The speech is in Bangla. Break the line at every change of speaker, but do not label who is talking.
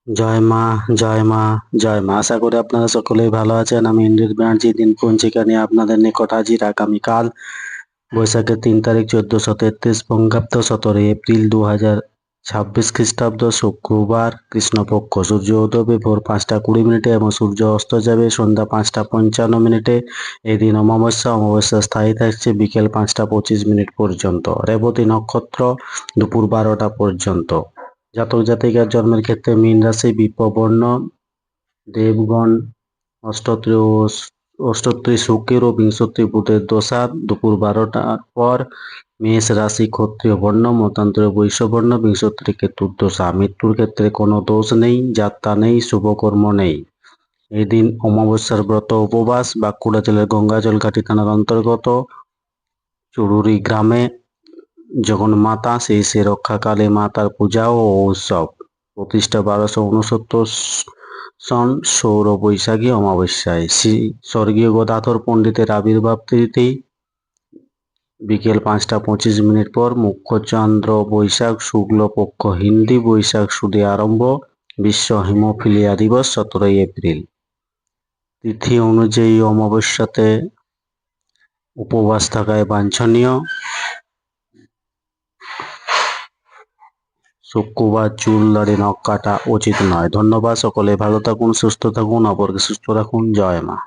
জয় মা, জয় মা, জয় মা। আশা করি আপনারা সকলেই ভালো আছেন। আমি ইন্দ্রিত ব্যানার্জি দিন পঞ্জিকা নিয়ে আপনাদের নিকট হাজির। আগামীকাল বৈশাখের 3 তারিখ 1433 বঙ্গাব্দ 17 এপ্রিল 2026 খ্রিস্টাব্দ শুক্রবার কৃষ্ণপক্ষ। সূর্য উদয় ভোর 5টা 20 মিনিটে এবং সূর্য অস্ত যাবে সন্ধ্যা 5টা 55 মিনিটে। এই দিন অমাবস্যা। অমাবস্যা স্থায়ী থাকছে বিকেল 5টা 25 মিনিট পর্যন্ত। রেবতী নক্ষত্র দুপুর 12টা পর্যন্ত। জাতক জাতিকার জন্মের ক্ষেত্রে মীন রাশি, বিপ্রবর্ণ, দেবগণ, অষ্টত্রী ও অষ্টত্রী শুক্রের ও বিংশত্রী বুধের দশা দুপুর 12টার পর। মেষ রাশি, ক্ষত্রিয় বর্ণ, মতান্তরে বৈশ্য বর্ণ, বিংশত্রী কেতুর দশা। মৃত্যুর ক্ষেত্রে কোনো দোষ নেই, যাত্রা নেই, শুভকর্ম নেই। এই দিন অমাবস্যার ব্রত উপবাস। বাঁকুড়া জেলার গঙ্গাজল ঘাটি থানার অন্তর্গত চুরুরি গ্রামে জগন্মাতা শ্রী শ্রী রক্ষাকালী মাতার পূজা ও উৎসব। প্রতিষ্ঠা 1269 সন সৌর বৈশাখী অমাবস্যায়। শ্রী স্বর্গীয় গদাধর পণ্ডিতের আবির্ভাব তিথি বিকেল 5টা 25 মিনিট পর। মুখ্য চন্দ্র বৈশাখ শুক্ল পক্ষ, হিন্দি বৈশাখ সুদে আরম্ভ। বিশ্ব হিমোফিলিয়া দিবস 17 এপ্রিল। তিথি অনুযায়ী অমাবস্যাতে উপবাস থাকায় বাঞ্ছনীয়। শুক্রবার চুল দাড়ি নখ কাটা উচিত নয়। ধন্যবাদ। সকলে ভালো থাকুন, সুস্থ থাকুন, অপরকে সুস্থ রাখুন। জয় মা।